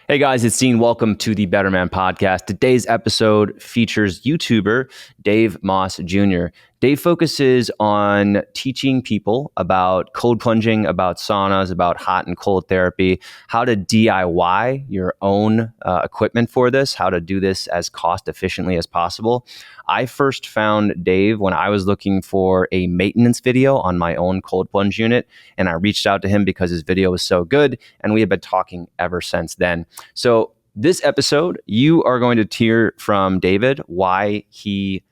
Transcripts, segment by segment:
Hey guys, it's Dean. Welcome to the Better Man Podcast. Today's episode features YouTuber Dave Moss Jr. Dave focuses on teaching people about cold plunging, about saunas, about hot and cold therapy, how to DIY your own equipment for this, how to do this as cost efficiently as possible. I first found Dave when I was looking for a maintenance video on my own cold plunge unit, and I reached out to him because his video was so good, and we have been talking ever since then. So this episode, you are going to hear from David why he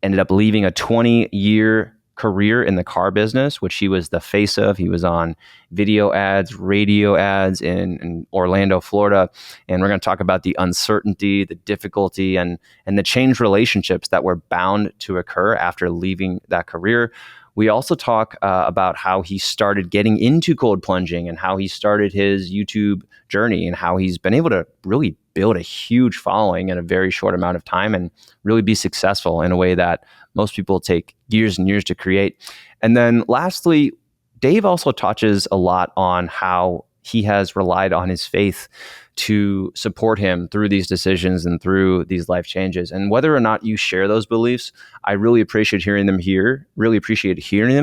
ended up leaving a 20-year career in the car business, which he was the face of. He was on video ads, radio ads in Orlando, Florida. And we're going to talk about the uncertainty, the difficulty, and the changed relationships that were bound to occur after leaving that career. We also talk about how he started getting into cold plunging and how he started his YouTube journey and how he's been able to really build a huge following in a very short amount of time and really be successful in a way that most people take years and years to create. And then lastly, Dave also touches a lot on how he has relied on his faith to support him through these decisions and through these life changes. And whether or not you share those beliefs, I really appreciate hearing them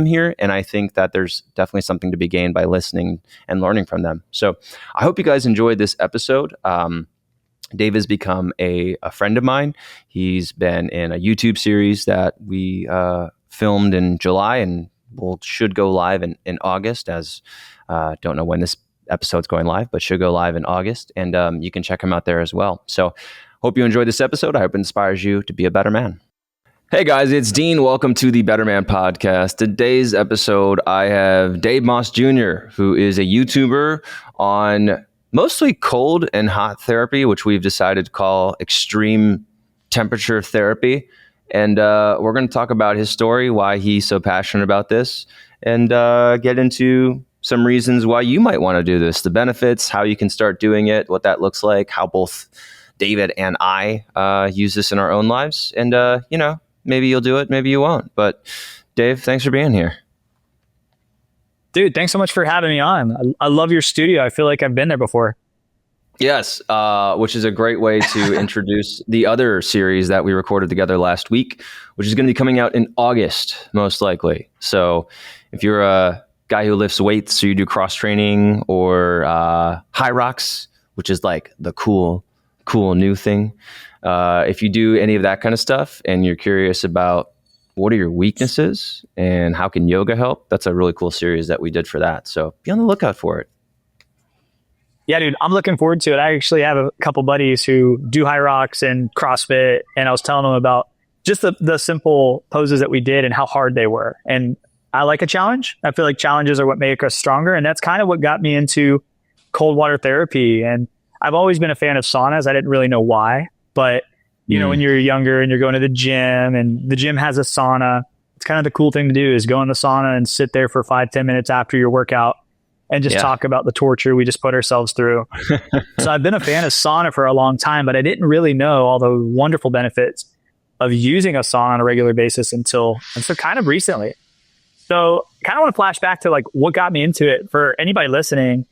here. And I think that there's definitely something to be gained by listening and learning from them. So I hope you guys enjoyed this episode. Dave has become a friend of mine. He's been in a YouTube series that we filmed in July and should go live in August, as don't know when this episode's going live, but should go live in August. And you can check him out there as well. So hope you enjoyed this episode. I hope it inspires you to be a better man. Hey guys, it's Dean. Welcome to the Better Man Podcast. Today's episode, I have Dave Moss Jr., who is a YouTuber on mostly cold and hot therapy, which we've decided to call extreme temperature therapy. And we're going to talk about his story, why he's so passionate about this, and get into some reasons why you might want to do this, the benefits, how you can start doing it, what that looks like, how both David and I use this in our own lives. And, maybe you'll do it, maybe you won't. But Dave, thanks for being here. Dude, thanks so much for having me on. I love your studio. I feel like I've been there before. Yes, which is a great way to introduce the other series that we recorded together last week, which is going to be coming out in August, most likely. So if you're a guy who lifts weights, or you do cross training or high rocks, which is like the cool new thing. If you do any of that kind of stuff and you're curious about what are your weaknesses and how can yoga help, that's a really cool series that we did for that. So be on the lookout for it. Yeah, dude, I'm looking forward to it. I actually have a couple buddies who do high rocks and CrossFit, and I was telling them about just the simple poses that we did and how hard they were. And I like a challenge. I feel like challenges are what make us stronger. And that's kind of what got me into cold water therapy. And I've always been a fan of saunas. I didn't really know why, but you know, when you're younger and you're going to the gym and the gym has a sauna, it's kind of the cool thing to do is go in the sauna and sit there for 5-10 minutes after your workout and just talk about the torture we just put ourselves through. So I've been a fan of sauna for a long time, but I didn't really know all the wonderful benefits of using a sauna on a regular basis until kind of recently. So kind of want to flash back to like what got me into it. For anybody listening,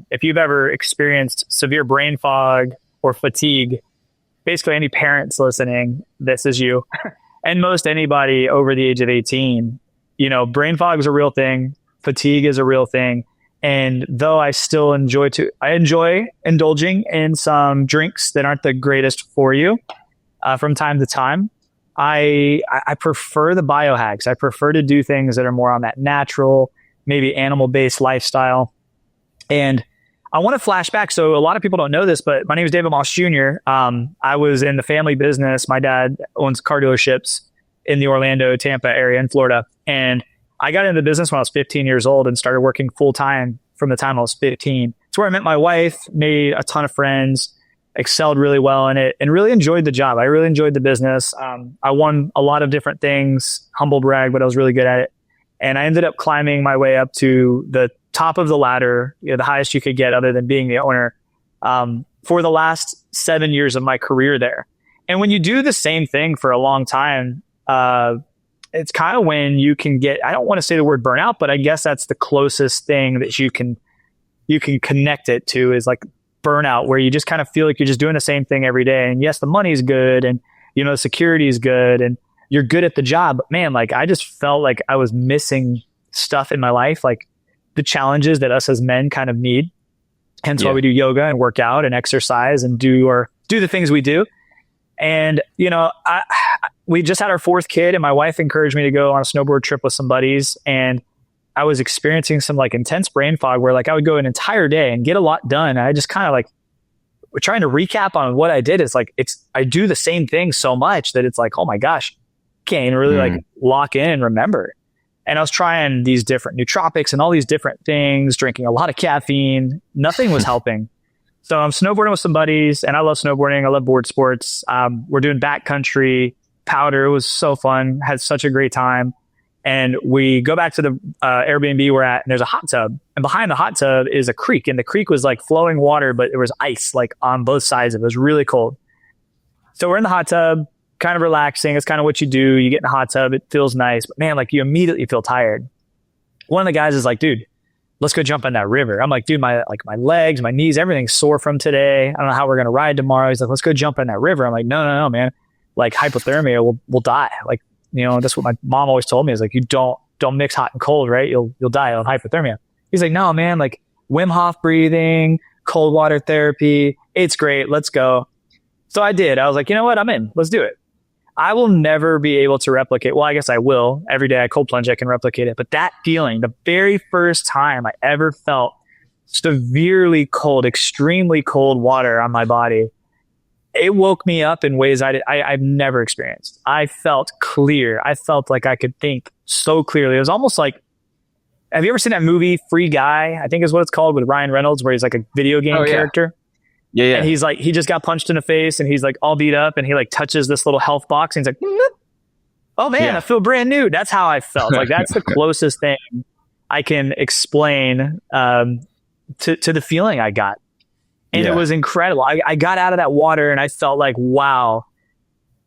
if you've ever experienced severe brain fog or fatigue, basically any parents listening, this is you. And most anybody over the age of 18, brain fog is a real thing. Fatigue is a real thing. And though I still enjoy indulging in some drinks that aren't the greatest for you from time to time, I prefer the biohacks. I prefer to do things that are more on that natural, maybe animal-based lifestyle. And I want to flash back. So a lot of people don't know this, but my name is David Moss Jr. I was in the family business. My dad owns car dealerships in the Orlando, Tampa area in Florida. And I got into the business when I was 15 years old and started working full-time from the time I was 15. It's where I met my wife, made a ton of friends, excelled really well in it, and really enjoyed the job. I really enjoyed the business. I won a lot of different things, humble brag, but I was really good at it. And I ended up climbing my way up to the top of the ladder, the highest you could get other than being the owner, for the last 7 years of my career there. And when you do the same thing for a long time, it's kind of when you can get, I don't want to say the word burnout, but I guess that's the closest thing that you can connect it to, is like burnout where you just kind of feel like you're just doing the same thing every day. And yes, the money's good and, the security is good and you're good at the job. But man, like I just felt like I was missing stuff in my life, like the challenges that us as men kind of need. Hence why we do yoga and work out and exercise and do the things we do. And, we just had our fourth kid and my wife encouraged me to go on a snowboard trip with some buddies. And I was experiencing some like intense brain fog where like I would go an entire day and get a lot done. And I just kind of like trying to recap on what I did is like, I do the same thing so much that it's like, oh my gosh, can't even really like lock in and remember. And I was trying these different nootropics and all these different things, drinking a lot of caffeine. Nothing was helping. So I'm snowboarding with some buddies and I love snowboarding. I love board sports. We're doing backcountry powder. It was so fun. Had such a great time. And we go back to the Airbnb we're at and there's a hot tub. And behind the hot tub is a creek. And the creek was like flowing water, but there was ice like on both sides of it. It was really cold. So we're in the hot tub, kind of relaxing. It's kind of what you do. You get in the hot tub. It feels nice. But man, like you immediately feel tired. One of the guys is like, dude, let's go jump in that river. I'm like, dude, my legs, my knees, everything's sore from today. I don't know how we're going to ride tomorrow. He's like, let's go jump in that river. I'm like, no, man. Like hypothermia, we'll die. Like, that's what my mom always told me is like, you don't mix hot and cold, right? You'll die of hypothermia. He's like, no, man, like Wim Hof breathing, cold water therapy. It's great. Let's go. So I did. I was like, you know what? I'm in. Let's do it. I will never be able to replicate. Well, I guess I will. Every day I cold plunge, I can replicate it. But that feeling, the very first time I ever felt severely cold, extremely cold water on my body, it woke me up in ways I've never experienced. I felt clear. I felt like I could think so clearly. It was almost like, have you ever seen that movie Free Guy? I think is what it's called, with Ryan Reynolds, where he's like a video game character. Yeah. And he's like, he just got punched in the face and he's like all beat up and he like touches this little health box and he's like, oh man, I feel brand new. That's how I felt. Like that's the closest thing I can explain to the feeling I got. And it was incredible. I got out of that water and I felt like, wow,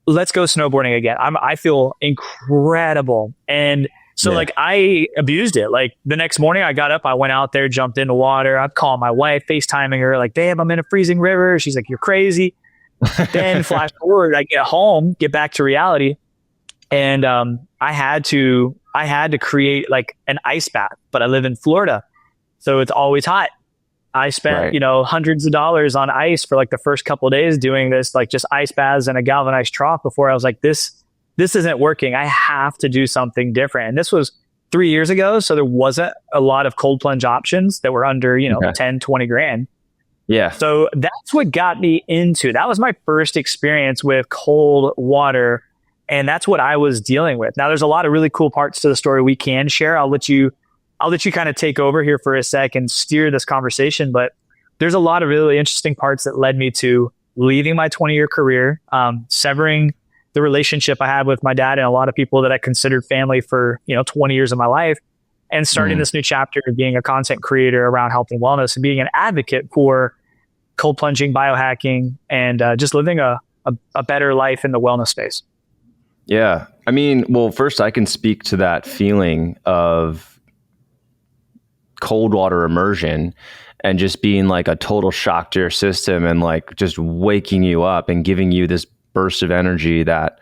let's go snowboarding again. I feel incredible. And so like I abused it. Like the next morning I got up, I went out there, jumped in the water. I'm calling my wife, FaceTiming her like, babe, I'm in a freezing river. She's like, you're crazy. Then flash forward, I get home, get back to reality. And I had to create like an ice bath, but I live in Florida. So it's always hot. I spent, hundreds of dollars on ice for like the first couple of days doing this, like just ice baths and a galvanized trough before I was like, this isn't working. I have to do something different. And this was 3 years ago. So there wasn't a lot of cold plunge options that were under, 10, 20 grand. Yeah. So that's what got me into, that was my first experience with cold water. And that's what I was dealing with. Now there's a lot of really cool parts to the story we can share. I'll let you kind of take over here for a sec and steer this conversation. But there's a lot of really interesting parts that led me to leaving my 20-year career, severing the relationship I had with my dad and a lot of people that I considered family for, 20 years of my life, and starting this new chapter of being a content creator around health and wellness and being an advocate for cold plunging, biohacking, and just living a better life in the wellness space. Yeah. I mean, well, first I can speak to that feeling of cold water immersion and just being like a total shock to your system and like just waking you up and giving you this burst of energy that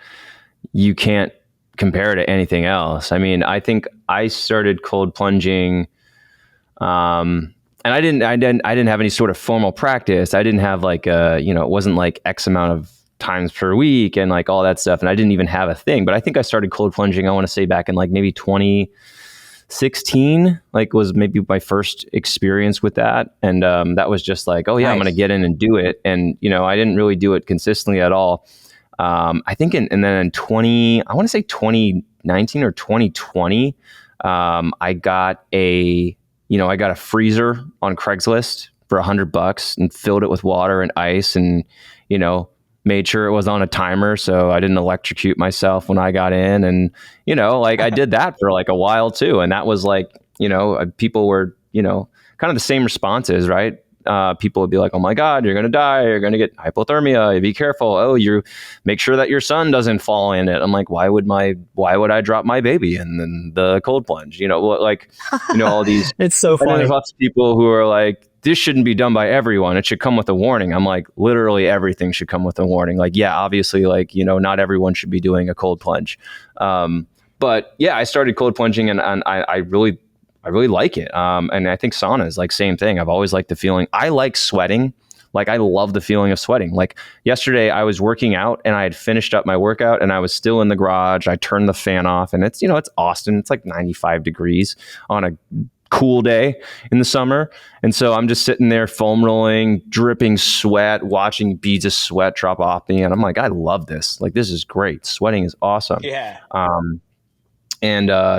you can't compare to anything else. I mean, I think I started cold plunging, and I didn't have any sort of formal practice. I didn't have like it wasn't like X amount of times per week and like all that stuff. And I didn't even have a thing, but I think I started cold plunging, I want to say back in like maybe 2016, like was maybe my first experience with that. And that was just like, oh yeah, nice. I'm going to get in and do it. And, I didn't really do it consistently at all. I think and then in 2019 or 2020, I got a freezer on Craigslist for $100 and filled it with water and ice and, made sure it was on a timer so I didn't electrocute myself when I got in. And, like I did that for like a while too. And that was like, people were, kind of the same responses, right? People would be like, oh my God, you're going to die. You're going to get hypothermia. Be careful. Oh, you make sure that your son doesn't fall in it. I'm like, why would I drop my baby in the cold plunge? All these, it's so funny. There's lots of people who are like, this shouldn't be done by everyone. It should come with a warning. I'm like, literally everything should come with a warning. Like, yeah, obviously, like, not everyone should be doing a cold plunge. But yeah, I started cold plunging and I really like it. And I think saunas, like, same thing. I've always liked the feeling. I like sweating. Like, I love the feeling of sweating. Like, yesterday I was working out and I had finished up my workout and I was still in the garage. I turned the fan off and it's Austin. It's like 95 degrees on a cool day in the summer. And so I'm just sitting there foam rolling, dripping sweat, watching beads of sweat drop off me. And I'm like, I love this. Like, this is great. Sweating is awesome. Yeah.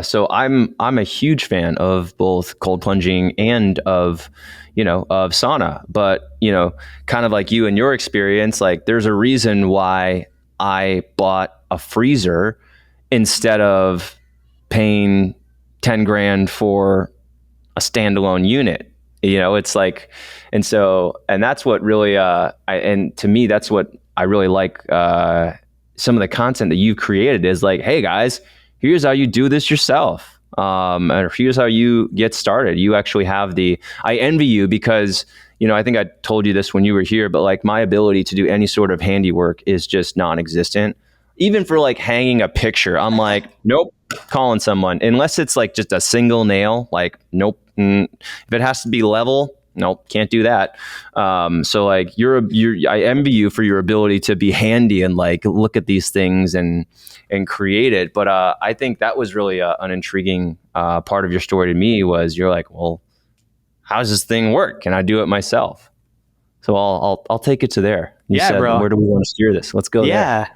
So I'm a huge fan of both cold plunging and of sauna, but kind of like you and your experience, like, there's a reason why I bought a freezer instead of paying 10 grand for a standalone unit. It's like, and that's what really, and to me, that's what I really like. Some of the content that you've created is like, hey guys, here's how you do this yourself. And here's how you get started. You actually have I envy you because, I think I told you this when you were here, but like, my ability to do any sort of handiwork is just non-existent. Even for like hanging a picture, I'm like, nope, calling someone, unless it's like just a single nail, like, nope. If it has to be level, nope, can't do that. So like, I envy you for your ability to be handy and like look at these things and create it. But I think that was really an intriguing part of your story to me, was you're like, well, how does this thing work? Can I do it myself? So I'll take it to there. You said, bro, where do we want to steer this? Let's go there.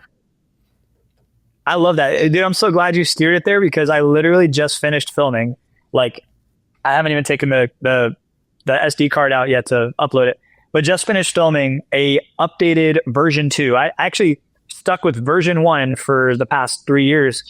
I love that. Dude, I'm so glad you steered it there, because I literally just finished filming. Like, I haven't even taken the SD card out yet to upload it, but just finished filming a updated version 2. I actually stuck with version 1 for the past 3 years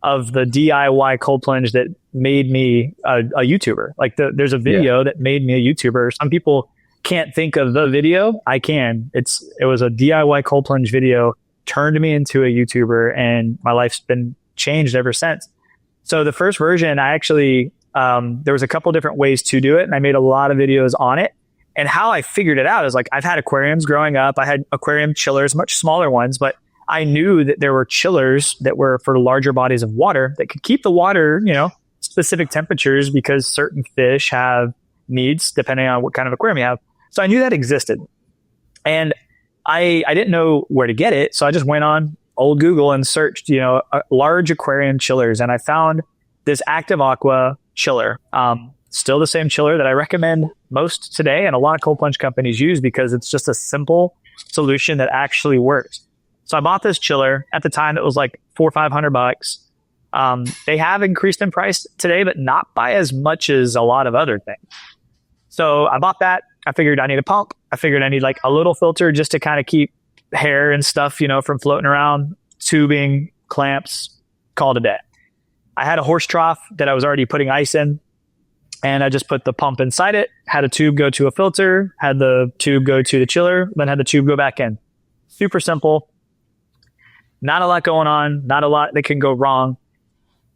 of the DIY cold plunge that made me a YouTuber. Like, there's a video that made me a YouTuber. Some people can't think of the video. I can. It was a DIY cold plunge video, turned me into a YouTuber, and my life's been changed ever since. So the first version, I actually, there was a couple different ways to do it, and I made a lot of videos on it. And how I figured it out is, like, I've had aquariums growing up. I had aquarium chillers, much smaller ones, but I knew that there were chillers that were for larger bodies of water that could keep the water, specific temperatures, because certain fish have needs depending on what kind of aquarium you have. So I knew that existed. And I didn't know where to get it. So I just went on old Google and searched, large aquarium chillers. And I found this Active Aqua chiller. Still the same chiller that I recommend most today, and a lot of cold plunge companies use, because it's just a simple solution that actually works. So I bought this chiller. At the time, it was like $400 or $500. They have increased in price today, but not by as much as a lot of other things. So I bought that. I figured I need a pump. I figured I need like a little filter just to kind of keep hair and stuff, from floating around, tubing, clamps, called a day. I had a horse trough that I was already putting ice in, and I just put the pump inside it, had a tube go to a filter, had the tube go to the chiller, then had the tube go back in. Super simple. Not a lot going on, not a lot that can go wrong.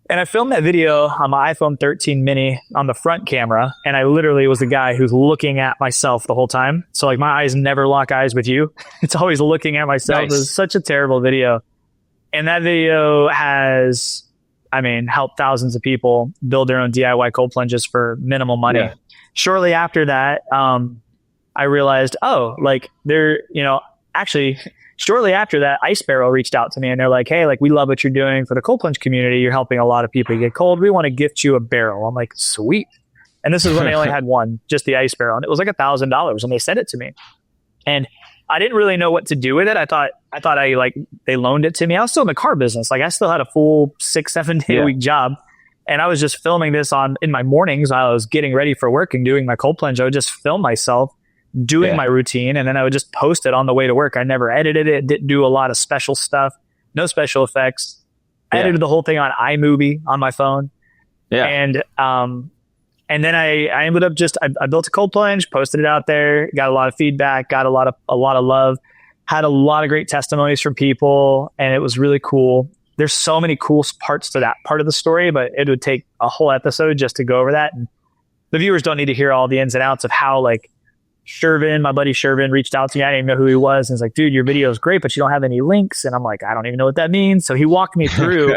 And I filmed that video on my iPhone 13 mini on the front camera, and I literally was the guy who's looking at myself the whole time. So like, my eyes never lock eyes with you. It's always looking at myself. Nice. It was such a terrible video. And that video has, helped thousands of people build their own DIY cold plunges for minimal money. Yeah. Shortly after that, I realized, shortly after that, Ice Barrel reached out to me, and they're like, hey, like, we love what you're doing for the cold plunge community. You're helping a lot of people get cold. We want to gift you a barrel. I'm like, sweet. And this is when they only had one, just the Ice Barrel. And it was like $1,000, and they sent it to me. And I didn't really know what to do with it. I thought they loaned it to me. I was still in the car business. Like, I still had a full 6-7 day a week job. And I was just filming this in my mornings while I was getting ready for work and doing my cold plunge. I would just film myself doing my routine, and then I would just post it on the way to work. I never edited it, didn't do a lot of special stuff, no special effects. I edited the whole thing on iMovie on my phone. Yeah. And then I ended up I built a cold plunge, posted it out there, got a lot of feedback, got a lot of love, had a lot of great testimonies from people, and it was really cool. There's so many cool parts to that part of the story, but it would take a whole episode just to go over that. And the viewers don't need to hear all the ins and outs of how, like, Shervin, my buddy Shervin, reached out to me. I didn't even know who he was. And he's like, dude, your video is great, but you don't have any links. And I'm like, I don't even know what that means. So he walked me through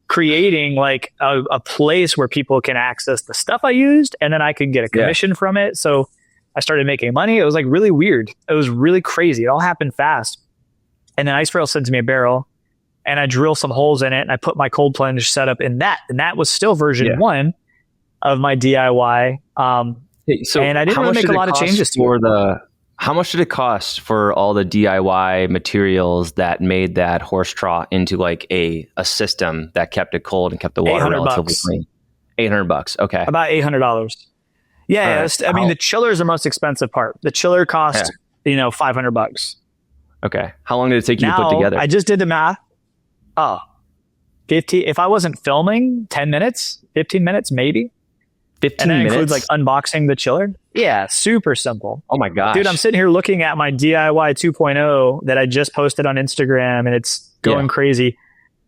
creating like a place where people can access the stuff I used, and then I could get a commission from it. So I started making money. It was like really weird. It was really crazy. It all happened fast. And then Ice Barrel sends me a barrel, and I drill some holes in it, and I put my cold plunge setup in that. And that was still version 1 of my DIY. So and I didn't really make a lot of changes to it. How much did it cost for all the DIY materials that made that horse trough into like a system that kept it cold and kept the water relatively clean? $800. Okay. About $800. Yeah. Right. I mean, the chiller is the most expensive part. The chiller cost, $500. Okay. How long did it take you to put together? I just did the math. 50. If I wasn't filming, 10 minutes, 15 minutes, maybe. 15 minutes? And that includes like unboxing the chiller. Yeah, super simple. Oh my gosh. Dude, I'm sitting here looking at my DIY 2.0 that I just posted on Instagram, and it's going crazy.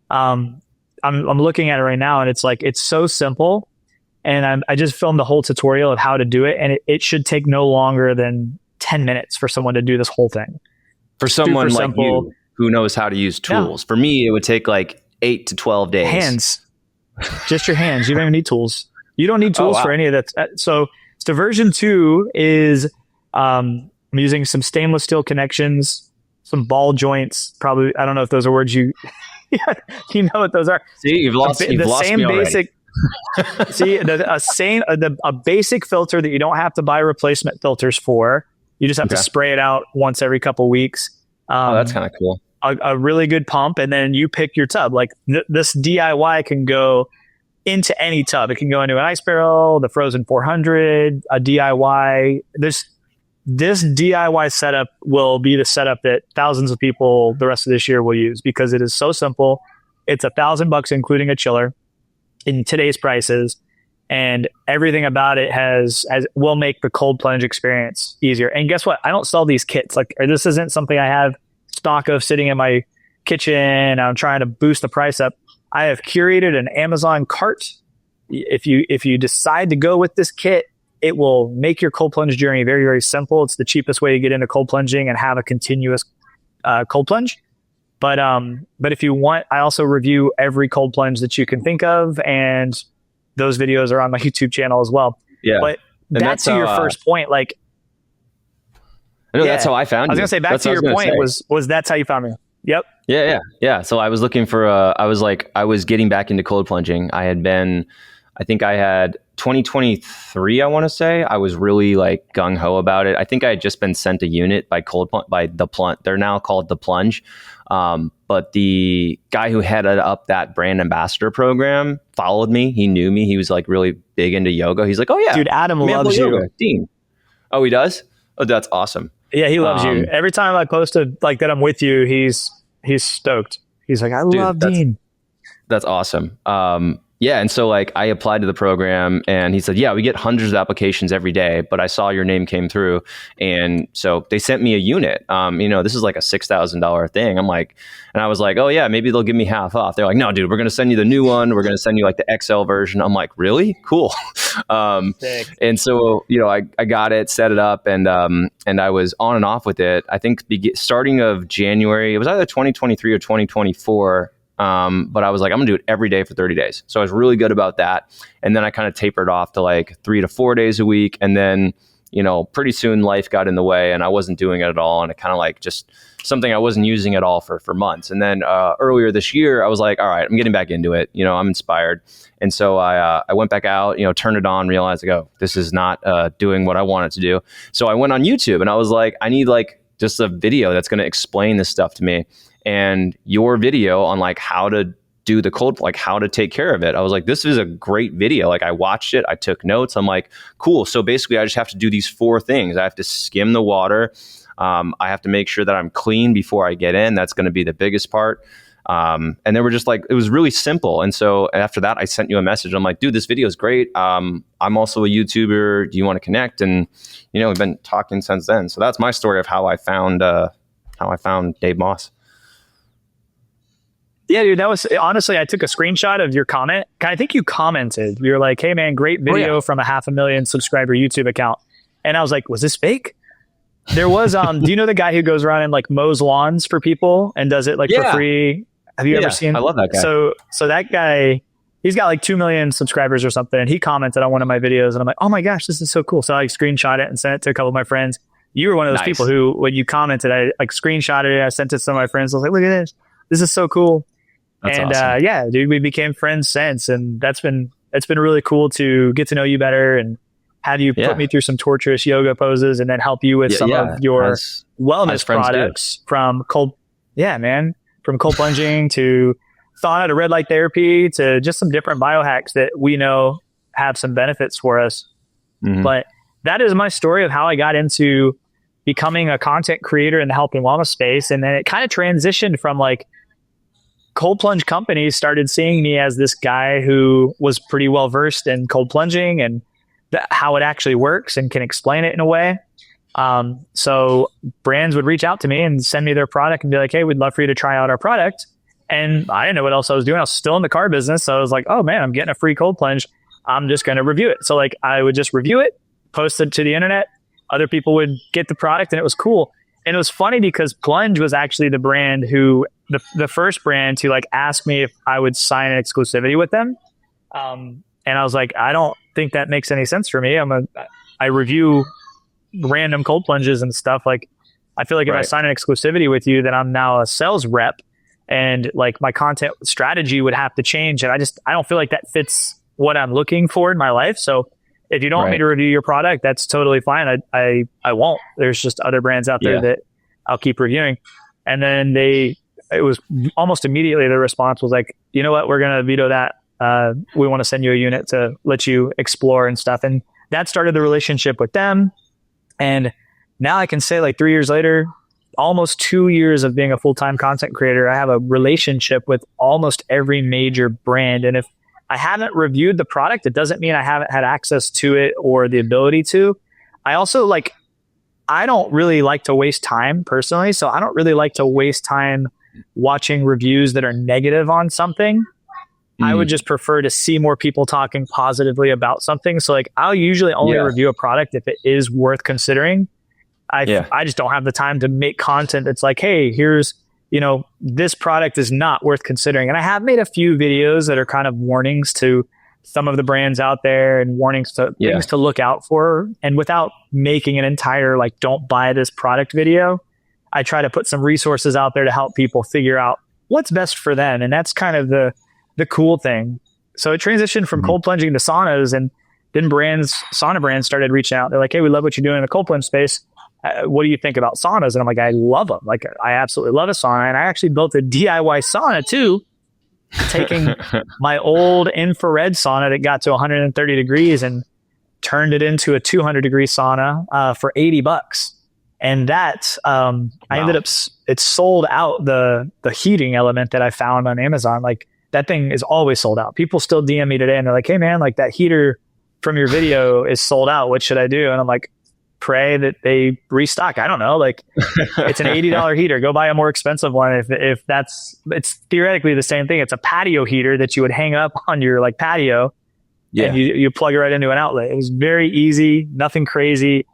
I'm looking at it right now, and it's like, it's so simple. And I just filmed the whole tutorial of how to do it. And it should take no longer than 10 minutes for someone to do this whole thing. For someone super like simple. You who knows how to use tools. For me, it would take like 8 to 12 days. Hands. Just your hands. You don't even need tools. You don't need tools for any of that. So version 2 is I'm using some stainless steel connections, some ball joints. Probably, I don't know if those are words you know what those are. See, you've lost me basic. See, a basic filter that you don't have to buy replacement filters for. You just have to spray it out once every couple weeks. That's kind of cool. A really good pump, and then you pick your tub. Like this DIY can go into any tub. It can go into an ice barrel, the Frozen 400, a DIY. This DIY setup will be the setup that thousands of people the rest of this year will use, because it is so simple. It's $1,000 including a chiller in today's prices, and everything about it will make the cold plunge experience easier. And guess what? I don't sell these kits. This isn't something I have stock of sitting in my kitchen. I'm trying to boost the price up. I have curated an Amazon cart. If you decide to go with this kit, it will make your cold plunge journey very, very simple. It's the cheapest way to get into cold plunging and have a continuous cold plunge. But if you want, I also review every cold plunge that you can think of, and those videos are on my YouTube channel as well. Yeah. But that's to your first point. Like, I know that's how I found you. I was gonna say back to your point was that's how you found me. Yep. Yeah. So I was looking for I was getting back into cold plunging. I had 2023, I want to say, I was really like gung ho about it. I think I had just been sent a unit by the Plunge. They're now called the Plunge. But the guy who headed up that brand ambassador program followed me. He knew me. He was like really big into yoga. He's like, oh yeah, dude, Adam loves you. Dean. Oh, he does? Oh, that's awesome. Yeah, he loves you. Every time I posted like that I'm with you, he's stoked. He's like, I love Dean. That's awesome. Yeah. And so like I applied to the program, and he said, yeah, we get hundreds of applications every day, but I saw your name came through. And so they sent me a unit. This is like a $6,000 thing. And I was like, oh yeah, maybe they'll give me half off. They're like, no, dude, we're going to send you the new one. We're going to send you like the XL version. I'm like, really? Cool. And so, I got it, set it up, and I was on and off with it. I think starting of January, it was either 2023 or 2024. But I was like, I'm gonna do it every day for 30 days. So I was really good about that. And then I kind of tapered off to like 3 to 4 days a week. And then, pretty soon life got in the way, and I wasn't doing it at all. And it kind of like just something I wasn't using at all for months. And then earlier this year, I was like, all right, I'm getting back into it. I'm inspired. And so I went back out, turned it on, realized like, oh, this is not doing what I wanted to do. So I went on YouTube, and I was like, I need like just a video that's going to explain this stuff to me. And your video on like how to do the cold, like how to take care of it, I was like, this is a great video. Like I watched it, I took notes. I'm like, cool. So basically I just have to do these 4 things. I have to skim the water. I have to make sure that I'm clean before I get in. That's going to be the biggest part. And then we're just like, it was really simple. And so after that, I sent you a message. I'm like, dude, this video is great. I'm also a YouTuber. Do you want to connect? And, we've been talking since then. So that's my story of how I found Dave Moss. Yeah, dude, that was honestly, I took a screenshot of your comment. I think you commented. You were like, hey man, great video from a 500,000 subscriber YouTube account. And I was like, was this fake? There was, do you know the guy who goes around and like mows lawns for people and does it like for Yeah. free? Have you ever seen? I love that guy. So that guy, he's got like 2 million subscribers or something. And he commented on one of my videos and I'm like, oh my gosh, this is so cool. So I screenshot it and sent it to a couple of my friends. You were one of those people who, when you commented, I like screenshotted it. I sent it to some of my friends. I was like, look at this. This is so cool. That's and awesome. yeah, dude, we became friends since. And it's been really cool to get to know you better and have you put me through some torturous yoga poses and then help you with some of your wellness products from cold plunging to sauna to red light therapy to just some different biohacks that we know have some benefits for us. Mm-hmm. But that is my story of how I got into becoming a content creator in the health and wellness space. And then it kind of transitioned from like cold plunge companies started seeing me as this guy who was pretty well versed in cold plunging and how it actually works and can explain it in a way. So brands would reach out to me and send me their product and be like, hey, we'd love for you to try out our product. And I didn't know what else I was doing. I was still in the car business. So I was like, oh man, I'm getting a free cold plunge. I'm just going to review it. So like I would just review it, post it to the internet. Other people would get the product and it was cool. And it was funny because Plunge was actually the brand who, the first brand to like ask me if I would sign an exclusivity with them. And I was like, I don't think that makes any sense for me. I review random cold plunges and stuff. Like, I feel like if I sign an exclusivity with you, then I'm now a sales rep and like my content strategy would have to change. And I don't feel like that fits what I'm looking for in my life. So if you don't want me to review your product, that's totally fine. I won't. There's just other brands out there that I'll keep reviewing. And then it was almost immediately the response was like, you know what, we're going to veto that. We want to send you a unit to let you explore and stuff. And that started the relationship with them. And now I can say like 3 years later, almost 2 years of being a full-time content creator, I have a relationship with almost every major brand. And if I haven't reviewed the product, it doesn't mean I haven't had access to it or the ability to. I also I don't really like to waste time personally. So I don't really like to waste time watching reviews that are negative on something. I would just prefer to see more people talking positively about something. So like I'll usually only review a product if it is worth considering. I just don't have the time to make content that's like, hey, here's, this product is not worth considering. And I have made a few videos that are kind of warnings to some of the brands out there and warnings to things to look out for. And without making an entire like don't buy this product video, I try to put some resources out there to help people figure out what's best for them. And that's kind of the cool thing. So it transitioned from cold plunging to saunas, and then sauna brands started reaching out. They're like, hey, we love what you're doing in the cold plunge space. What do you think about saunas? And I'm like, I love them. Like, I absolutely love a sauna. And I actually built a DIY sauna too, taking my old infrared sauna that got to 130 degrees and turned it into a 200-degree sauna for $80. And that, I ended up, it sold out the heating element that I found on Amazon. Like, that thing is always sold out. People still DM me today and they're like, hey man, like that heater from your video is sold out. What should I do? And I'm like, pray that they restock. I don't know. Like it's an $80 heater. Go buy a more expensive one. If it's theoretically the same thing. It's a patio heater that you would hang up on your like patio and you plug it right into an outlet. It was very easy, nothing crazy.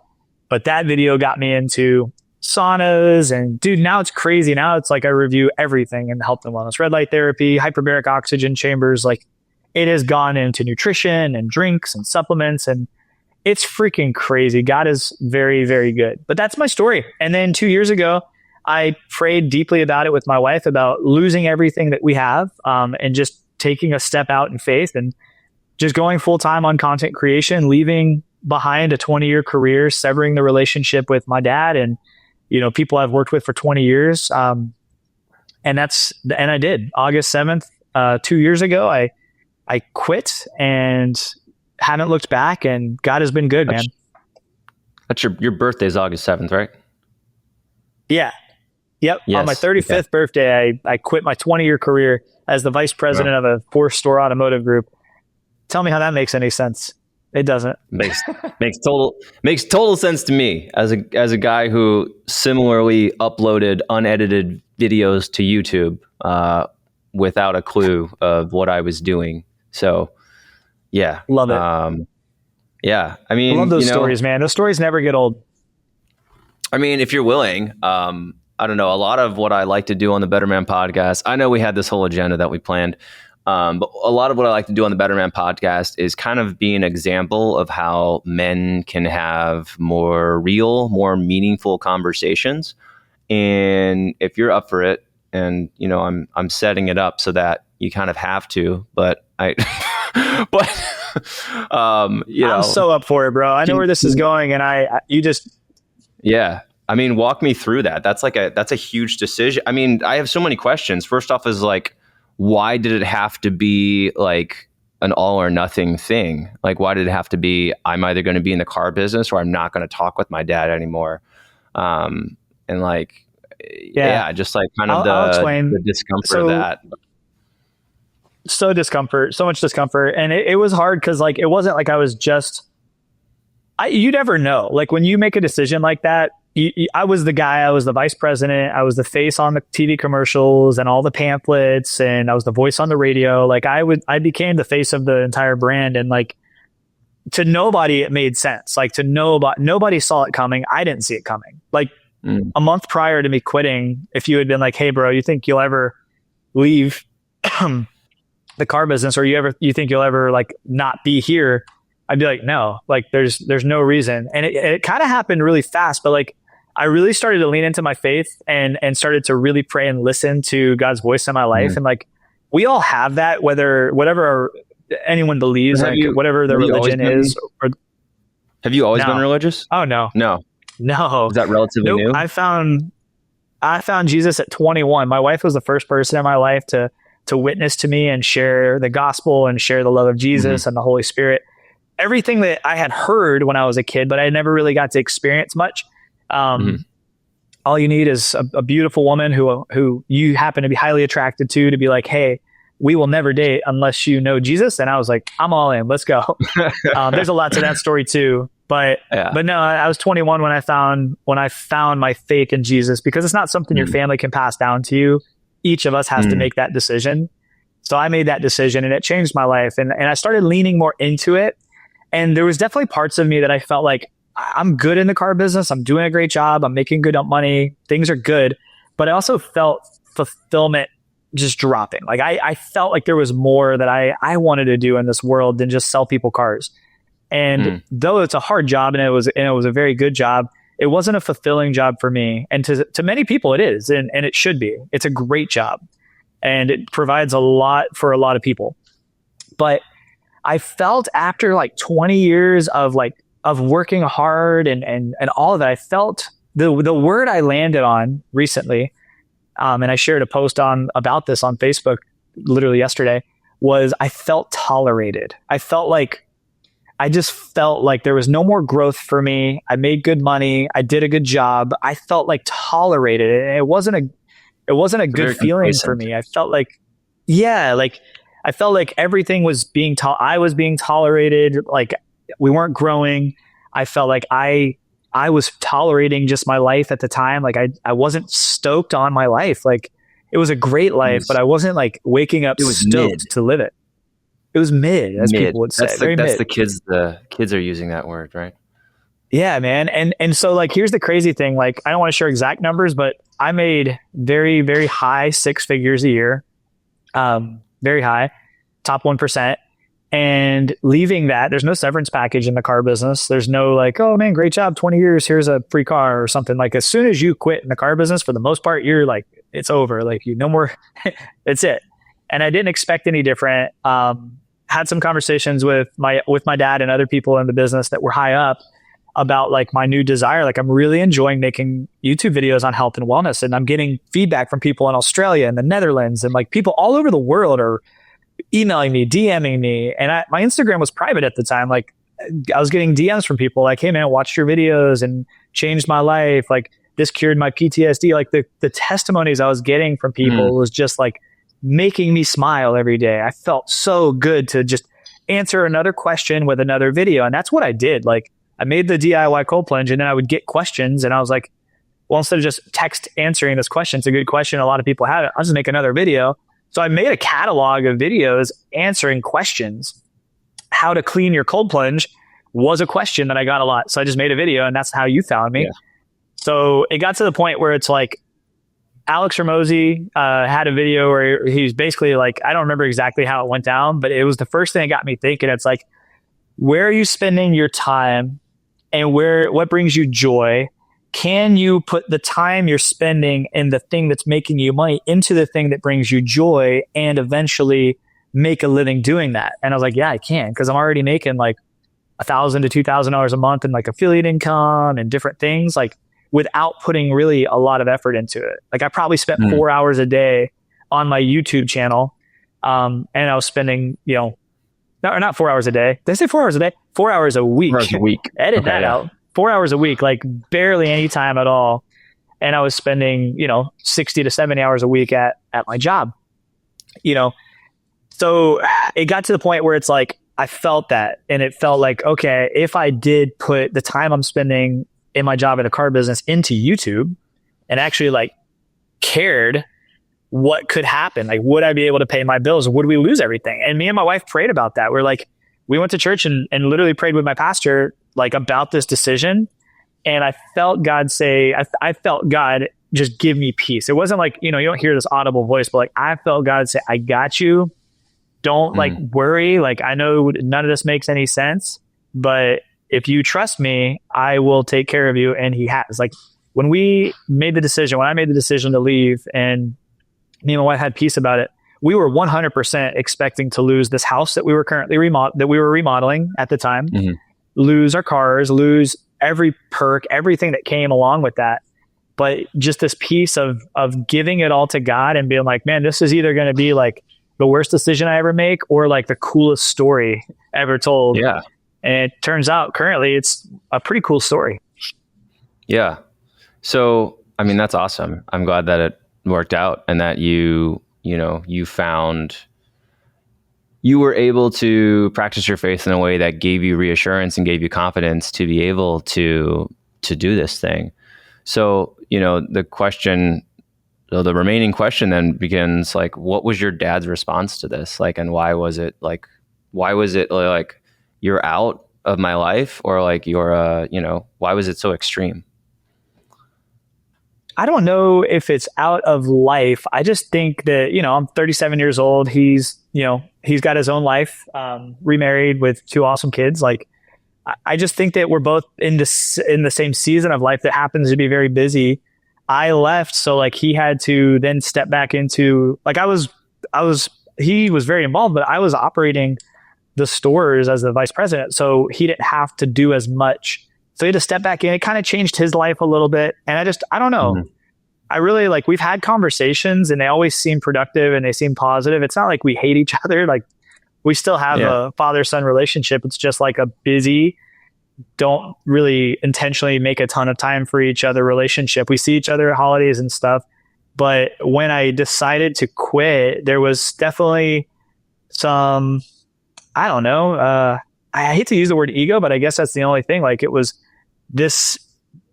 But that video got me into saunas, and dude, now it's crazy. Now it's like I review everything in health and wellness, red light therapy, hyperbaric oxygen chambers. Like it has gone into nutrition and drinks and supplements, and it's freaking crazy. God is very, very good. But that's my story. And then 2 years ago, I prayed deeply about it with my wife about losing everything that we have, and just taking a step out in faith and just going full time on content creation, leaving behind a 20-year career, severing the relationship with my dad and people I've worked with for 20 years. And I did. August 7th, 2 years ago, I quit and haven't looked back, and God has been good, man. That's your birthday is August 7th, right? Yeah. Yep. Yes. On my 35th birthday, I quit my 20-year career as the vice president of a 4-store automotive group. Tell me how that makes any sense. It doesn't. Makes total sense to me as a guy who similarly uploaded unedited videos to YouTube without a clue of what I was doing. So, yeah, love it. Yeah, I mean, I love those stories, man. Those stories never get old. I mean, if you're willing, I don't know. A lot of what I like to do on the Better Man podcast, I know we had this whole agenda that we planned, but a lot of what I like to do on the Better Man podcast is kind of be an example of how men can have more real, more meaningful conversations. And if you're up for it, and you know, I'm setting it up so that you kind of have to, but but you know, I'm so up for it, bro. I know where this is going, and you just yeah. I mean, walk me through that. That's a huge decision. I mean, I have so many questions. First off is like, why did it have to be like an all or nothing thing? Like, why did it have to be, I'm either going to be in the car business or I'm not going to talk with my dad anymore? And like, yeah, just like kind of I'll explain. the discomfort of that. So much discomfort. And it was hard because like, it wasn't like I was just, you never know. Like when you make a decision like that, I was the guy, I was the vice president, I was the face on the TV commercials and all the pamphlets, and I was the voice on the radio. Like I became the face of the entire brand, and like to nobody it made sense. Like to nobody saw it coming. I didn't see it coming. Like a month prior to me quitting, if you had been like, "Hey, bro, you think you'll ever leave the car business, or you think you'll ever like not be here?" I'd be like, "No, like there's no reason." And it kind of happened really fast, but like I really started to lean into my faith and started to really pray and listen to God's voice in my life. And like, we all have that, whatever anyone believes, like whatever their religion is. Have you always been religious? Oh, no. No. Is that relatively new? I found Jesus at 21. My wife was the first person in my life to witness to me and share the gospel and share the love of Jesus and the Holy Spirit. Everything that I had heard when I was a kid, but I never really got to experience much. All you need is a beautiful woman who you happen to be highly attracted to be like, "Hey, we will never date unless you know Jesus." And I was like, "I'm all in, let's go." There's a lot to that story too, but no, I was 21 when I found my faith in Jesus, because it's not something your family can pass down to you. Each of us has to make that decision. So I made that decision, and it changed my life, and I started leaning more into it. And there was definitely parts of me that I felt like, I'm good in the car business. I'm doing a great job. I'm making good money. Things are good. But I also felt fulfillment just dropping. Like I felt like there was more that I wanted to do in this world than just sell people cars. And though it's a hard job, and it was a very good job, it wasn't a fulfilling job for me. And to many people it is, and it should be. It's a great job, and it provides a lot for a lot of people. But I felt after like 20 years of working hard and all of that, I felt the word I landed on recently, and I shared a post about this on Facebook literally yesterday, was I felt tolerated. I just felt like there was no more growth for me. I made good money. I did a good job. I felt like tolerated, and it wasn't a good feeling for me. I felt like, I felt like everything was I was being tolerated. Like we weren't growing. I felt like I was tolerating just my life at the time. Like I wasn't stoked on my life. Like it was a great life, but I wasn't like waking up stoked to live it. It was mid, as people would say. That's the kids. The kids are using that word, right? Yeah, man. And so like, here's the crazy thing. Like, I don't want to share exact numbers, but I made very, very high 6 figures a year. Very high, top 1%. And leaving that, there's no severance package in the car business. There's no like, "Oh man, great job, 20 years, here's a free car," or something. Like as soon as you quit in the car business, for the most part, you're like, it's over. Like no more, it's it. And I didn't expect any different. Had some conversations with my dad and other people in the business that were high up about like my new desire. Like I'm really enjoying making YouTube videos on health and wellness, and I'm getting feedback from people in Australia and the Netherlands, and like people all over the world are emailing me, DMing me. And my Instagram was private at the time. Like I was getting DMs from people like, "Hey man, I watched your videos and changed my life. Like this cured my PTSD." Like the testimonies I was getting from people was just like making me smile every day. I felt so good to just answer another question with another video. And that's what I did. Like I made the DIY cold plunge, and then I would get questions, and I was like, well, instead of just text answering this question, it's a good question, a lot of people have it, I'll just make another video. So I made a catalog of videos answering questions. How to clean your cold plunge was a question that I got a lot. So I just made a video, and that's how you found me. Yeah. So it got to the point where it's like Alex Ramosi had a video where he's basically like, I don't remember exactly how it went down, but it was the first thing that got me thinking. It's like, where are you spending your time and what brings you joy? Can you put the time you're spending in the thing that's making you money into the thing that brings you joy and eventually make a living doing that? And I was like, yeah, I can, because I'm already making like $1,000 to $2,000 a month in like affiliate income and different things, like without putting really a lot of effort into it. Like I probably spent 4 hours a day on my YouTube channel. And I was spending, not 4 hours a day. Did I say 4 hours a day? 4 hours a week. 4 hours a week. Edit that out. 4 hours a week, like barely any time at all. And I was spending, 60 to 70 hours a week at my job, So it got to the point where it's like, I felt that, and it felt like, okay, if I did put the time I'm spending in my job in a car business into YouTube and actually like cared what could happen, like would I be able to pay my bills? Would we lose everything? And me and my wife prayed about that. We went to church and literally prayed with my pastor like about this decision. And I felt God say, I felt God just give me peace. It wasn't like, you don't hear this audible voice, but like I felt God say, I got you. Don't like worry. Like I know none of this makes any sense, but if you trust me, I will take care of you. And he has. Like when I made the decision to leave and me and my wife had peace about it, we were 100% expecting to lose this house that we were currently remodeling at the time, lose our cars, lose every perk, everything that came along with that. But just this piece of giving it all to God and being like, man, this is either going to be like the worst decision I ever make or like the coolest story ever told. Yeah. And it turns out currently it's a pretty cool story. Yeah. So, I mean, that's awesome. I'm glad that it worked out and that you were able to practice your faith in a way that gave you reassurance and gave you confidence to be able to do this thing. So, the remaining question then begins like, what was your dad's response to this? Like, and why was it like you're out of my life, or like why was it so extreme? I don't know if it's out of life. I just think that, I'm 37 years old. He's got his own life, remarried with 2 awesome kids. Like, I just think that we're both in the same season of life that happens to be very busy. I left. So like he had to then step back into like, he was very involved, but I was operating the stores as the vice president. So he didn't have to do as much. So he had to step back in. It kind of changed his life a little bit. And I don't know. I really we've had conversations and they always seem productive and they seem positive. It's not like we hate each other. Like we still have a father-son relationship. It's just like a busy, don't really intentionally make a ton of time for each other relationship. We see each other at holidays and stuff. But when I decided to quit, there was definitely some, I don't know, I hate to use the word ego, but I guess that's the only thing. Like it was this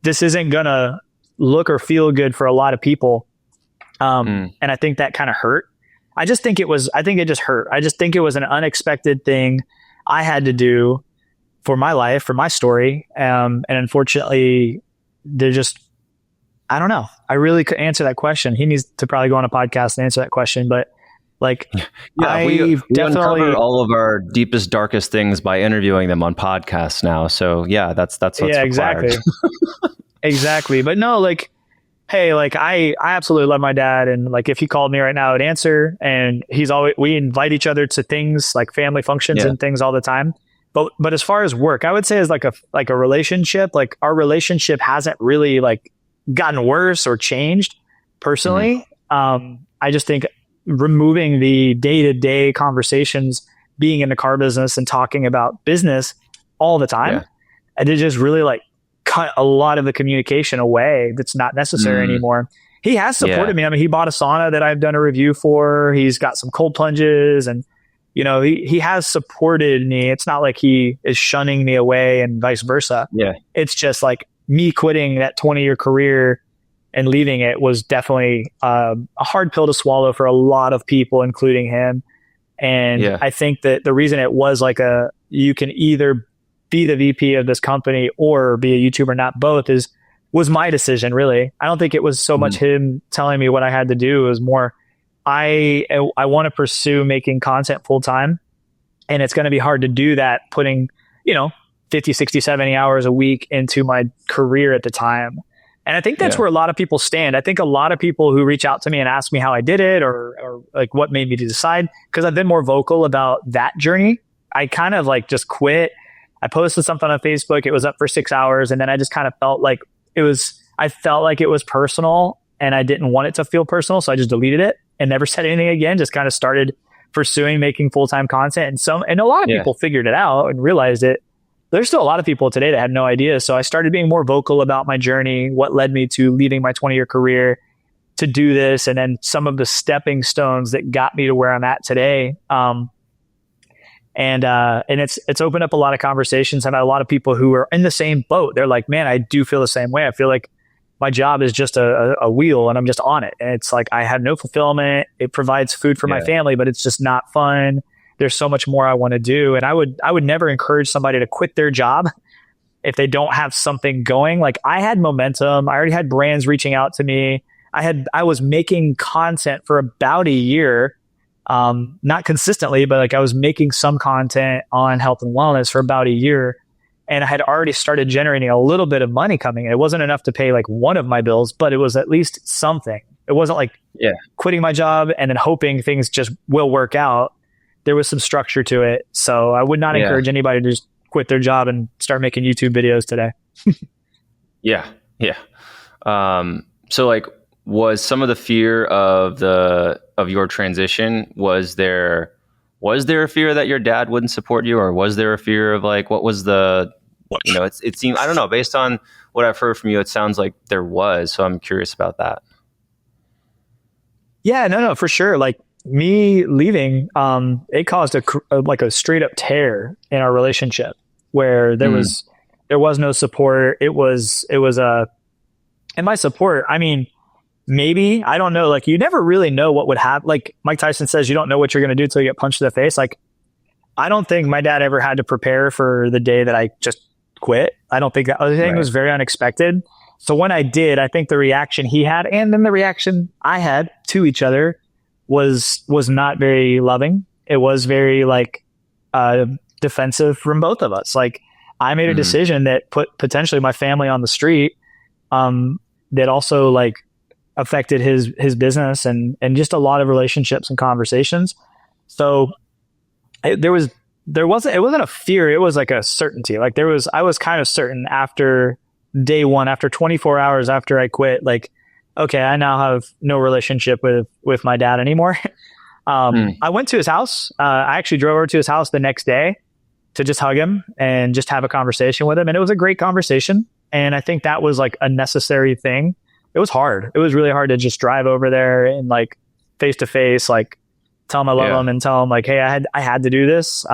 isn't gonna look or feel good for a lot of people. And I think that kind of hurt. I just think it just hurt. I just think it was an unexpected thing I had to do for my life, for my story. And unfortunately, I don't know. I really couldn't answer that question. He needs to probably go on a podcast and answer that question. But like, we uncover all of our deepest, darkest things by interviewing them on podcasts now. So yeah, that's what's required. Exactly. Exactly. But no, like, hey, like I absolutely love my dad. And like, if he called me right now, I would answer. And we invite each other to things like family functions and things all the time. But as far as work, I would say is like a relationship, like our relationship hasn't really like gotten worse or changed personally. I just think removing the day-to-day conversations, being in the car business and talking about business all the time, and it just really like cut a lot of the communication away that's not necessary anymore. He has supported me. I mean, he bought a sauna that I've done a review for. He's got some cold plunges and, he has supported me. It's not like he is shunning me away and vice versa. Yeah. It's just like me quitting that 20-year career and leaving it was definitely a hard pill to swallow for a lot of people, including him. And I think that the reason it was like you can either be the VP of this company or be a YouTuber, not both, is was my decision, really. I don't think it was so much him telling me what I had to do. It was more, I want to pursue making content full time. And it's going to be hard to do that putting, 50, 60, 70 hours a week into my career at the time. And I think that's where a lot of people stand. I think a lot of people who reach out to me and ask me how I did it or like what made me to decide, because I've been more vocal about that journey. I kind of like just quit. I posted something on Facebook. It was up for 6 hours. And then I just kind of felt like I felt like it was personal and I didn't want it to feel personal. So I just deleted it and never said anything again. Just kind of started pursuing making full-time content. And a lot of people figured it out and realized it. There's still a lot of people today that had no idea. So I started being more vocal about my journey, what led me to leaving my 20-year career to do this, and then some of the stepping stones that got me to where I'm at today. And it's opened up a lot of conversations. I've had a lot of people who are in the same boat. They're like, man, I do feel the same way. I feel like my job is just a wheel and I'm just on it. And it's like, I have no fulfillment. It provides food for my family, but it's just not fun. There's so much more I want to do. And I would never encourage somebody to quit their job if they don't have something going. Like, I had momentum. I already had brands reaching out to me. I was making content for about a year, not consistently, but like I was making some content on health and wellness for about a year. And I had already started generating a little bit of money coming in. It wasn't enough to pay like one of my bills, but it was at least something. It wasn't like quitting my job and then hoping things just will work out. There was some structure to it. So I would not encourage anybody to just quit their job and start making YouTube videos today. Yeah. So like, was some of the fear of your transition, was there a fear that your dad wouldn't support you, or was there a fear of like, what was the, it seemed, I don't know, based on what I've heard from you, it sounds like there was. So I'm curious about that. Yeah, no, for sure. Like, me leaving, it caused a straight up tear in our relationship where there was no support. It was and my support, I mean, maybe, I don't know. Like, you never really know what would happen. Like Mike Tyson says, you don't know what you're going to do till you get punched in the face. Like, I don't think my dad ever had to prepare for the day that I just quit. I don't think that. I think it was very unexpected. So when I did, I think the reaction he had and then the reaction I had to each other was not very loving. It was very like defensive from both of us. Like, I made a decision that put potentially my family on the street, that also like affected his business and just a lot of relationships and conversations. So it wasn't a fear. It was like a certainty. Like, I was kind of certain after day one, after 24 hours after I quit, like, okay, I now have no relationship with my dad anymore. I went to his house. I actually drove over to his house the next day to just hug him and just have a conversation with him. And it was a great conversation. And I think that was like a necessary thing. It was hard. It was really hard to just drive over there and like face to face, like tell him I love him and tell him like, hey, I had to do this.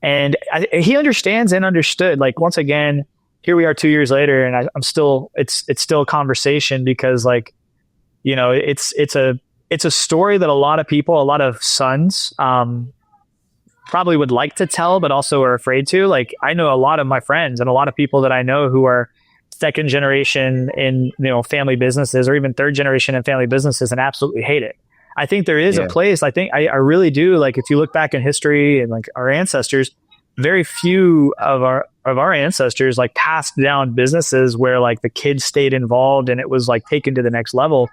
And he understands and understood. Like, once again, here we are 2 years later, and I'm still, it's still a conversation because like, it's a story that a lot of people, a lot of sons, probably would like to tell, but also are afraid to. Like, I know a lot of my friends and a lot of people that I know who are second generation in, family businesses, or even third generation in family businesses, and absolutely hate it. I think there is a place. I think I really do. Like, if you look back in history and like our ancestors, very few of our ancestors like passed down businesses where like the kids stayed involved and it was like taken to the next level.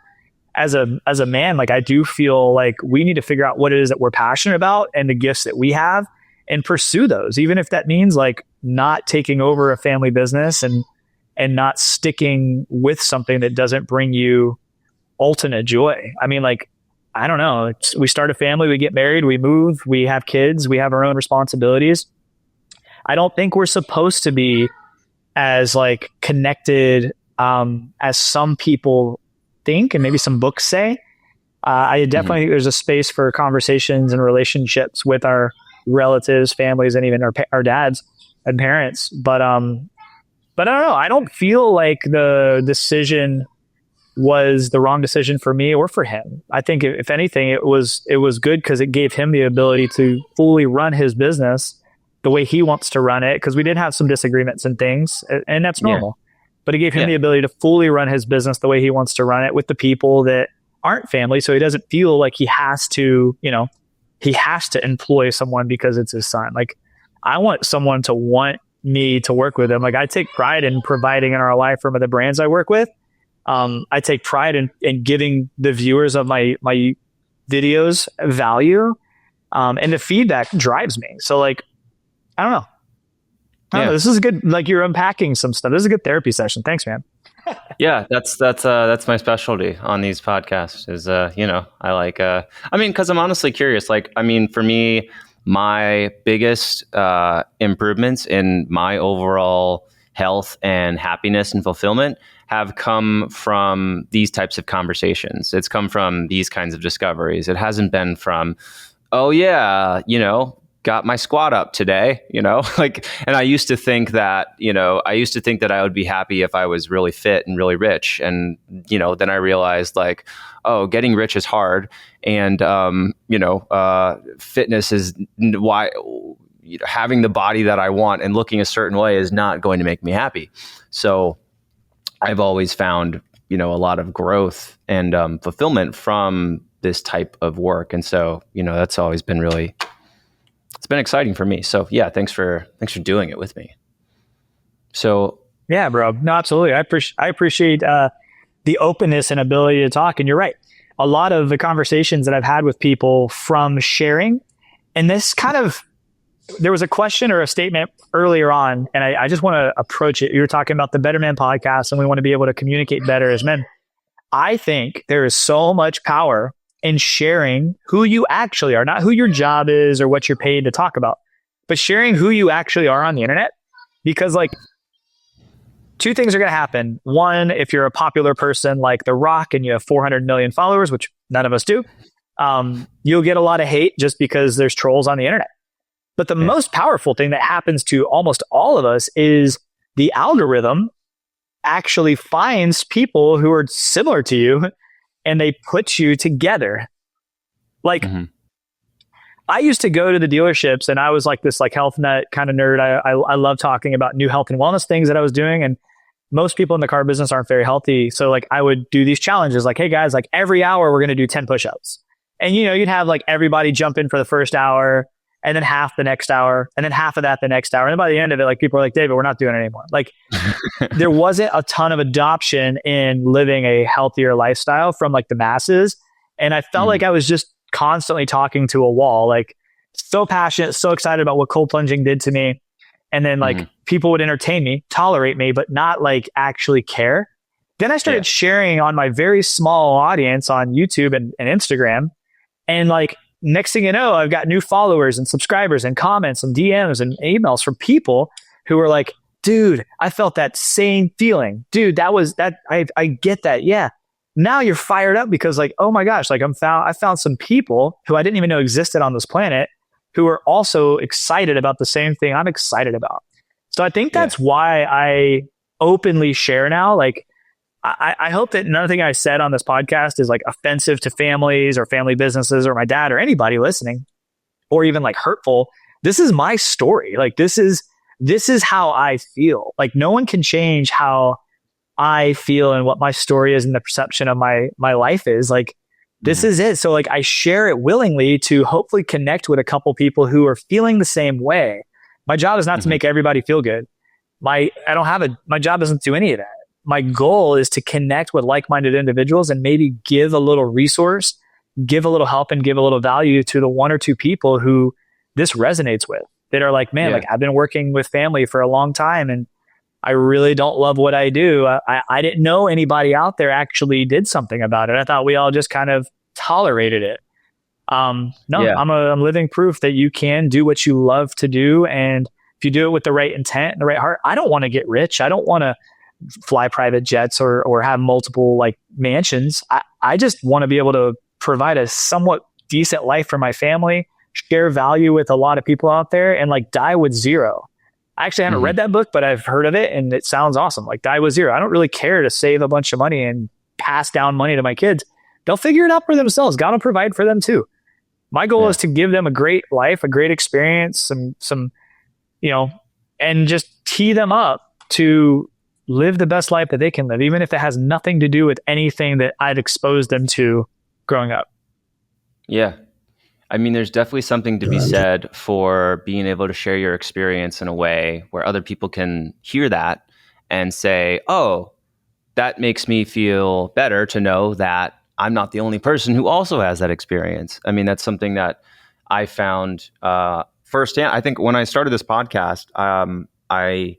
As a man, like, I do feel like we need to figure out what it is that we're passionate about and the gifts that we have and pursue those, even if that means like not taking over a family business and not sticking with something that doesn't bring you ultimate joy. I mean, like, I don't know. We start a family, we get married, we move, we have kids, we have our own responsibilities. I don't think we're supposed to be as like connected as some people think, and maybe some books say. I definitely think there's a space for conversations and relationships with our relatives, families, and even our dads and parents. But I don't know. I don't feel like the decision was the wrong decision for me or for him. I think if anything, it was good because it gave him the ability to fully run his business the way he wants to run it. Because we did have some disagreements and things, and that's normal. but it gave him Yeah. the ability to fully run his business the way he wants to run it with the people that aren't family. So he doesn't feel like he has to, he has to employ someone because it's his son. Like, I want someone to want me to work with them. Like, I take pride in providing in our life from the brands I work with. I take pride in giving the viewers of my videos value. And the feedback drives me. So like, I don't know. I don't know. This is good. Like, you're unpacking some stuff. This is a good therapy session. Thanks, man. Yeah, that's my specialty on these podcasts is, I like, because I'm honestly curious. Like, for me, my biggest improvements in my overall health and happiness and fulfillment have come from these types of conversations. It's come from these kinds of discoveries. It hasn't been from, oh yeah, got my squat up today, like, and I used to think that I would be happy if I was really fit and really rich. And, then I realized like, oh, getting rich is hard. And, fitness is why having the body that I want and looking a certain way is not going to make me happy. So I've always found, a lot of growth and fulfillment from this type of work. And so, that's always been it's been exciting for me. So yeah, thanks for doing it with me. So yeah, bro. No, absolutely. I appreciate the openness and ability to talk. And you're right. A lot of the conversations that I've had with people from sharing, and this there was a question or a statement earlier on, and I just want to approach it. You were talking about the Better Man podcast, and we want to be able to communicate better as men. I think there is so much power in sharing who you actually are, not who your job is or what you're paid to talk about, but sharing who you actually are on the internet. Because like, two things are going to happen. One, if you're a popular person like The Rock and you have 400 million followers, which none of us do, you'll get a lot of hate just because there's trolls on the internet. But the most powerful thing that happens to almost all of us is the algorithm actually finds people who are similar to you and they put you together. Like, I used to go to the dealerships and I was like this like health nut kind of nerd. I love talking about new health and wellness things that I was doing. And most people in the car business aren't very healthy. So like, I would do these challenges like, hey guys, like every hour we're going to do 10 push-ups. And you'd have like everybody jump in for the first hour and then half the next hour and then half of that the next hour. And then by the end of it, like people are like, David, we're not doing it anymore. Like there wasn't a ton of adoption in living a healthier lifestyle from like the masses. And I felt like I was just constantly talking to a wall, like so passionate, so excited about what cold plunging did to me. And then like people would entertain me, tolerate me, but not like actually care. Then I started sharing on my very small audience on YouTube and Instagram. And like, next thing you know, I've got new followers and subscribers and comments and DMs and emails from people who were like, dude, I felt that same feeling. Dude, that was that. I get that. Yeah. Now you're fired up because like, oh my gosh, like I found some people who I didn't even know existed on this planet who are also excited about the same thing I'm excited about. So I think that's why I openly share now. Like, I hope that nothing I said on this podcast is like offensive to families or family businesses or my dad or anybody listening, or even like hurtful. This is my story. Like this is how I feel. Like no one can change how I feel and what my story is and the perception of my life is. Like this is it. So like I share it willingly to hopefully connect with a couple people who are feeling the same way. My job is not to make everybody feel good. My job doesn't do any of that. My goal is to connect with like-minded individuals and maybe give a little resource, give a little help, and give a little value to the one or two people who this resonates with, that are like, man, like I've been working with family for a long time and I really don't love what I do. I didn't know anybody out there actually did something about it. I thought we all just kind of tolerated it. I'm living proof that you can do what you love to do. And if you do it with the right intent and the right heart, I don't want to get rich. I don't want to fly private jets or have multiple like mansions. I just want to be able to provide a somewhat decent life for my family, share value with a lot of people out there, and like die with zero. I actually haven't read that book, but I've heard of it and it sounds awesome. Like die with zero. I don't really care to save a bunch of money and pass down money to my kids. They'll figure it out for themselves. God will provide for them too. My goal is to give them a great life, a great experience, some, and just tee them up to live the best life that they can live, even if it has nothing to do with anything that I'd exposed them to growing up. Yeah. I mean, there's definitely something to be said for being able to share your experience in a way where other people can hear that and say, oh, that makes me feel better to know that I'm not the only person who also has that experience. I mean, that's something that I found firsthand. I think when I started this podcast, I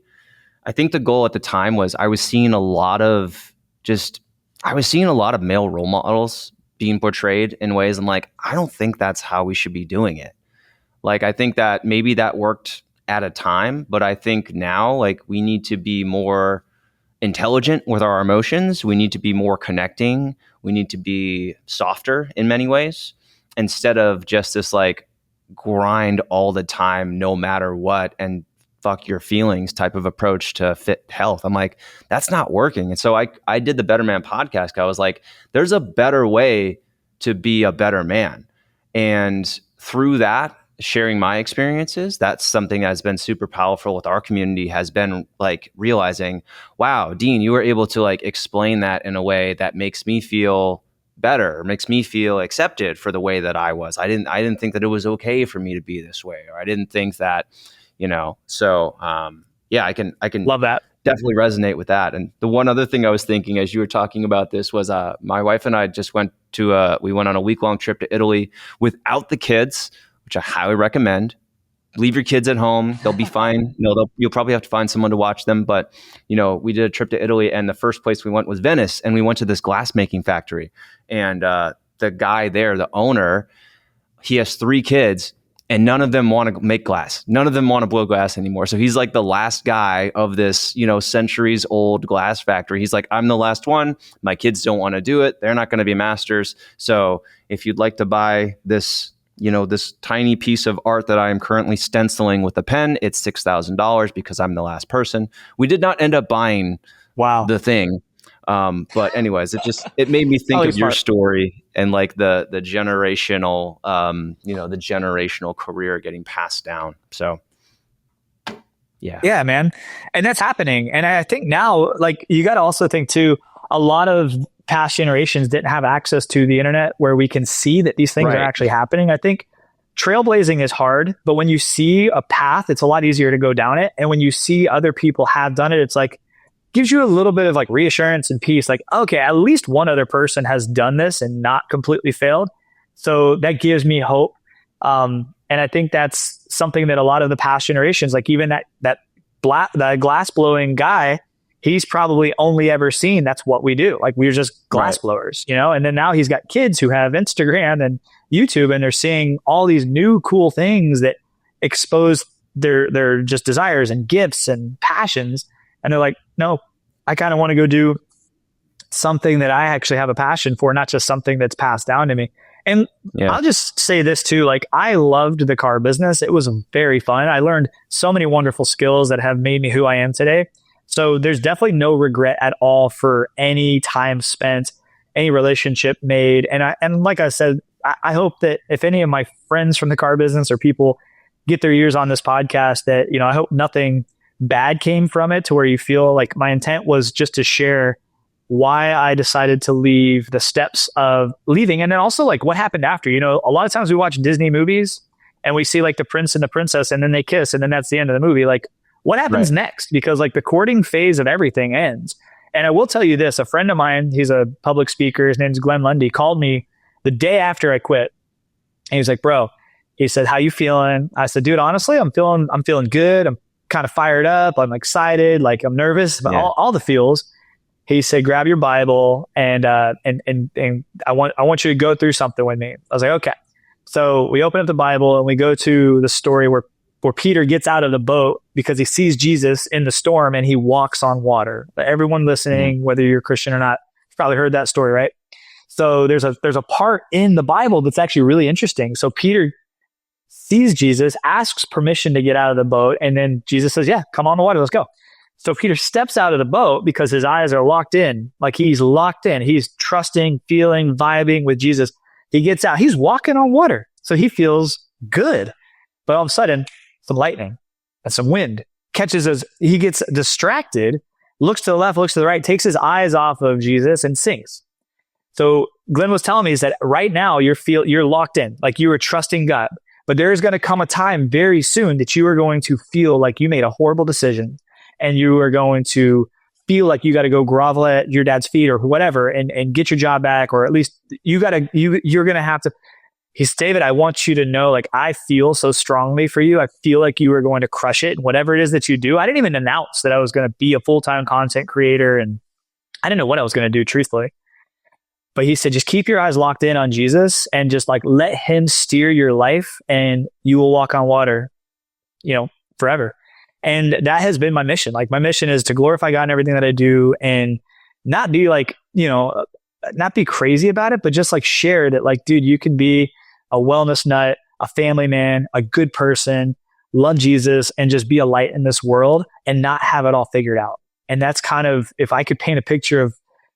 think the goal at the time was I was seeing a lot of male role models being portrayed in ways I'm like, I don't think that's how we should be doing it. Like, I think that maybe that worked at a time, but I think now, like, we need to be more intelligent with our emotions. We need to be more connecting. We need to be softer in many ways instead of just this like grind all the time, no matter what, and fuck your feelings type of approach to fit health. I'm like, that's not working. And so I did the Better Man podcast. I was like, there's a better way to be a better man. And through that, sharing my experiences, that's something that's been super powerful with our community, has been like realizing, wow, Dean, you were able to like explain that in a way that makes me feel better, makes me feel accepted for the way that I was. I didn't think that it was okay for me to be this way, or I didn't think that, so yeah, I can Love that. definitely resonate with that. And the one other thing I was thinking as you were talking about this was my wife and I just went on a week-long trip to Italy without the kids, which I highly recommend. Leave your kids at home. They'll be fine. You'll probably have to find someone to watch them. But, we did a trip to Italy, and the first place we went was Venice, and we went to this glass making factory. And the guy there, the owner, he has 3 kids, and none of them want to make glass. None of them want to blow glass anymore. So he's like the last guy of this, centuries old glass factory. He's like, I'm the last one. My kids don't want to do it. They're not going to be masters. So if you'd like to buy this, this tiny piece of art that I am currently stenciling with a pen, it's $6,000 because I'm the last person. We did not end up buying the thing. But anyways, it made me think of your story and like the generational, the generational career getting passed down. So yeah, man. And that's happening. And I think now, like, you got to also think too, a lot of past generations didn't have access to the internet where we can see that these things are actually happening. I think trailblazing is hard, but when you see a path, it's a lot easier to go down it. And when you see other people have done it, it's like, gives you a little bit of like reassurance and peace. Like, okay, at least one other person has done this and not completely failed. So that gives me hope. And I think that's something that a lot of the past generations, like even that glass blowing guy, he's probably only ever seen that's what we do. Like, we're just glass blowers, and then now he's got kids who have Instagram and YouTube, and they're seeing all these new cool things that expose their just desires and gifts and passions. And they're like, no, I kind of want to go do something that I actually have a passion for, not just something that's passed down to me. And I'll just say this too, like, I loved the car business. It was very fun. I learned so many wonderful skills that have made me who I am today. So there's definitely no regret at all for any time spent, any relationship made. And like I said, I hope that if any of my friends from the car business or people get their ears on this podcast, that, I hope nothing bad came from it to where you feel like my intent was just to share why I decided to leave, the steps of leaving, and then also like what happened after. A lot of times we watch Disney movies and we see like the prince and the princess and then they kiss and then that's the end of the movie. Like, what happens next? Because like the courting phase of everything ends. And I will tell you this, a friend of mine, he's a public speaker, his name's Glenn Lundy, called me the day after I quit. And he was like, bro, he said, how you feeling? I said, dude, honestly, I'm feeling good. I'm kind of fired up. I'm excited. Like, I'm nervous, but all the feels. He said, grab your Bible and I want you to go through something with me. I was like, okay. So we open up the Bible and we go to the story where Peter gets out of the boat because he sees Jesus in the storm and he walks on water. Everyone listening, whether you're a Christian or not, you've probably heard that story, right? So there's a part in the Bible that's actually really interesting. So Peter sees Jesus, asks permission to get out of the boat, and then Jesus says, yeah, come on the water, let's go. So Peter steps out of the boat because his eyes are locked in. Like, he's locked in. He's trusting, feeling, vibing with Jesus. He gets out. He's walking on water. So he feels good. But all of a sudden, some lightning and some wind catches us. He gets distracted looks to the left, looks to the right, takes his eyes off of Jesus and sings. So Glenn was telling me is that right now you're locked in, like you were trusting God, but there is going to come a time very soon that you are going to feel like you made a horrible decision, and you are going to feel like you got to go grovel at your dad's feet or whatever and get your job back, or at least you're going to have to. He's, David, I want you to know, like, I feel so strongly for you. I feel like you are going to crush it. Whatever it is that you do. I didn't even announce that I was going to be a full-time content creator, and I didn't know what I was going to do, truthfully. But he said, just keep your eyes locked in on Jesus and just like let him steer your life, and you will walk on water, forever. And that has been my mission. Like, my mission is to glorify God in everything that I do, and not be like, not be crazy about it, but just like share that, like, dude, you can be a wellness nut, a family man, a good person, love Jesus, and just be a light in this world and not have it all figured out. And that's kind of, if I could paint a picture of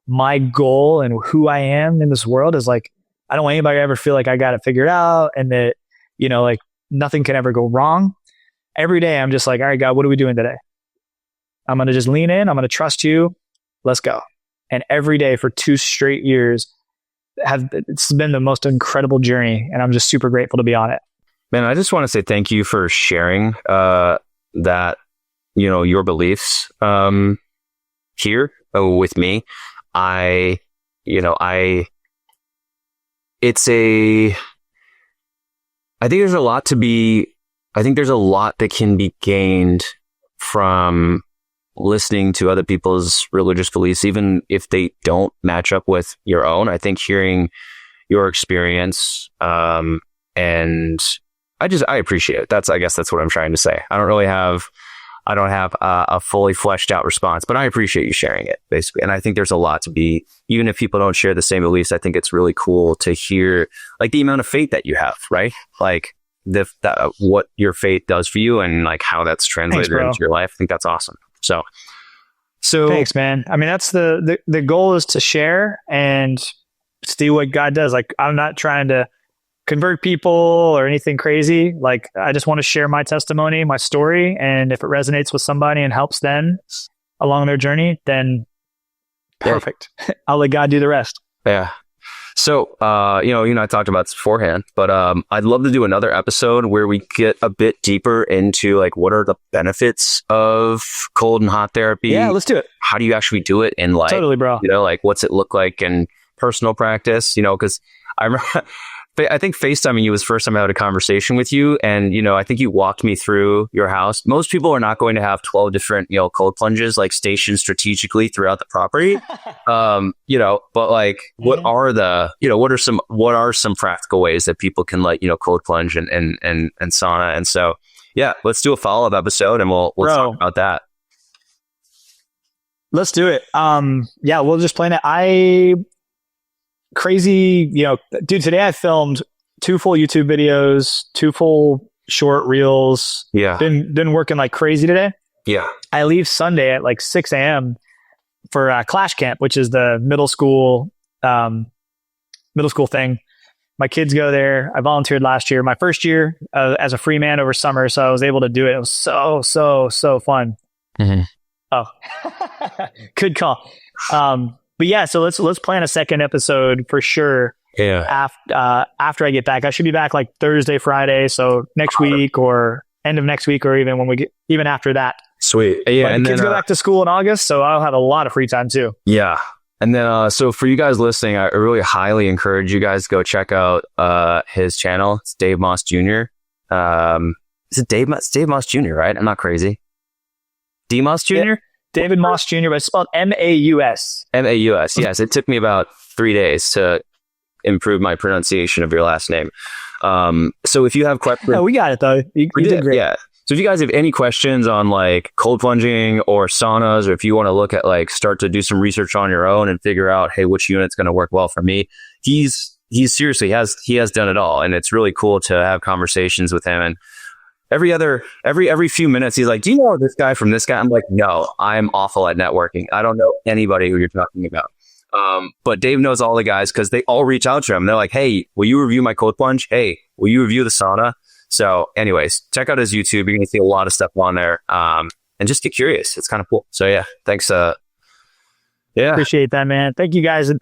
my goal and who I am in this world, is like, I don't want anybody to ever feel like I got it figured out and that, like nothing can ever go wrong. Every day I'm just like, all right, God, what are we doing today? I'm going to just lean in. I'm going to trust you. Let's go. And every day for 2 straight years, it's been the most incredible journey. And I'm just super grateful to be on it. Man, I just want to say thank you for sharing that, your beliefs here with me. I think there's a lot that can be gained from listening to other people's religious beliefs, even if they don't match up with your own. I think hearing your experience, and I appreciate it. I guess that's what I'm trying to say. I don't have a fully fleshed out response, but I appreciate you sharing it, basically. And I think there's a lot to be, even if people don't share the same beliefs, I think it's really cool to hear like the amount of faith that you have, right? Like what your faith does for you and like how that's translated into your life. I think that's awesome. So thanks, man. I mean, that's the goal, is to share and see what God does. Like, I'm not trying to convert people or anything crazy. Like, I just want to share my testimony, my story. And if it resonates with somebody and helps them along their journey, then perfect. Yeah. I'll let God do the rest. Yeah. So, I talked about this beforehand, but I'd love to do another episode where we get a bit deeper into like, what are the benefits of cold and hot therapy? Yeah, let's do it. How do you actually do it in like, totally, bro. Like what's it look like in personal practice? Because I remember, I think FaceTiming you was the first time I had a conversation with you. And, I think you walked me through your house. Most people are not going to have 12 different, cold plunges like stationed strategically throughout the property. But like, what are some practical ways that people can like, cold plunge and sauna? And so, yeah, let's do a follow-up episode and we'll talk about that. Let's do it. Yeah, we'll just plan it. Crazy, dude, today I filmed 2 full YouTube videos, 2 full short reels. Yeah. Been working like crazy today. Yeah. I leave Sunday at like 6 a.m. for Clash Camp, which is the middle school thing. My kids go there. I volunteered last year, my first year as a free man over summer. So I was able to do it. It was so fun. Mm-hmm. Oh, good call. But yeah, so let's plan a second episode for sure. Yeah. After I get back, I should be back like Thursday, Friday. So next week or end of next week, or even after that. Sweet. Yeah. And the kids go back to school in August, so I'll have a lot of free time too. Yeah. And then, so for you guys listening, I really highly encourage you guys to go check out his channel. It's Dave Moss Jr. Is it Dave? It's Dave Moss Jr., right? I'm not crazy. D Moss Jr.? Yeah. David Moss Jr., but it's spelled M-A-U-S. M-A-U-S, yes. It took me about 3 days to improve my pronunciation of your last name. So if you have questions... No, we got it, though. You did great. Yeah. So if you guys have any questions on like cold plunging or saunas, or if you want to look at like start to do some research on your own and figure out, hey, which unit's going to work well for me, he's seriously he has done it all. And it's really cool to have conversations with him. And every few minutes, he's like, do you know this guy from this guy? I'm like, no, I'm awful at networking. I don't know anybody who you're talking about. But Dave knows all the guys because they all reach out to him. They're like, hey, will you review my cold plunge? Hey, will you review the sauna? So anyways, check out his YouTube. You're going to see a lot of stuff on there. just get curious. It's kind of cool. So yeah, thanks. Yeah. Appreciate that, man. Thank you guys. And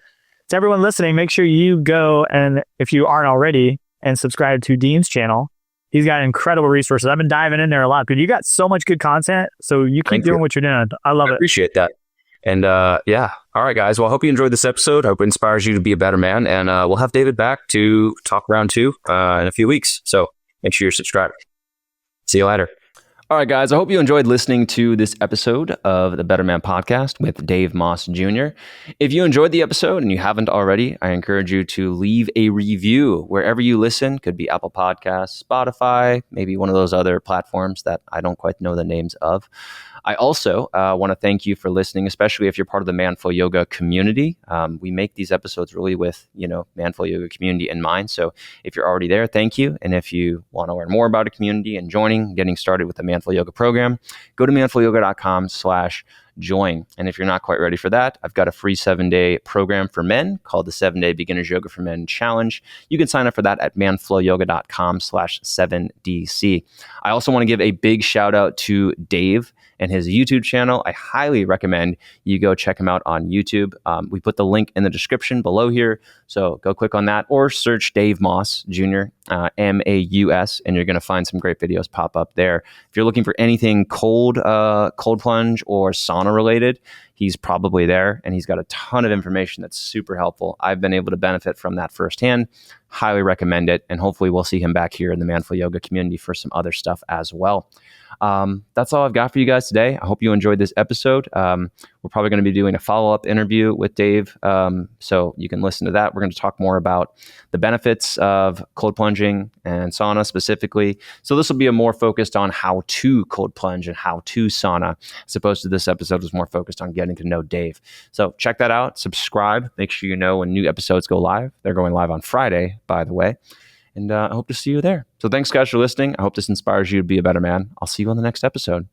to everyone listening, make sure you go and if you aren't already and subscribe to Dean's channel. He's got incredible resources. I've been diving in there a lot, but you got so much good content. So you keep doing what you're doing. I love it. Appreciate that. And yeah. All right, guys. Well, I hope you enjoyed this episode. I hope it inspires you to be a better man. And we'll have David back to talk round 2 in a few weeks. So make sure you're subscribed. See you later. All right, guys. I hope you enjoyed listening to this episode of the Better Man Podcast with Dave Moss Jr. If you enjoyed the episode and you haven't already, I encourage you to leave a review wherever you listen. Could be Apple Podcasts, Spotify, maybe one of those other platforms that I don't quite know the names of. I also want to thank you for listening, especially if you're part of the Manful Yoga community. We make these episodes really with, Manful Yoga community in mind. So if you're already there, thank you. And if you want to learn more about a community and getting started with the Manful Yoga program, go to manfulyoga.com/join. And if you're not quite ready for that, I've got a free 7-day program for men called the 7-Day Beginners Yoga for Men Challenge. You can sign up for that at manflowyoga.com/7DC. I also want to give a big shout out to Dave and his YouTube channel. I highly recommend you go check him out on YouTube. We put the link in the description below here. So go click on that or search Dave Moss Jr., MAUS, and you're going to find some great videos pop up there. If you're looking for anything cold plunge or sauna related, he's probably there, and he's got a ton of information that's super helpful. I've been able to benefit from that firsthand. Highly recommend it, and hopefully we'll see him back here in the Manful Yoga community for some other stuff as well. That's all I've got for you guys today. I hope you enjoyed this episode. We're probably going to be doing a follow-up interview with Dave, so you can listen to that. We're going to talk more about the benefits of cold plunging and sauna specifically. So this will be a more focused on how to cold plunge and how to sauna, as opposed to this episode was more focused on getting to know Dave. So check that out. Subscribe. Make sure you know when new episodes go live. They're going live on Friday, by the way. And I hope to see you there. So thanks, guys, for listening. I hope this inspires you to be a better man. I'll see you on the next episode.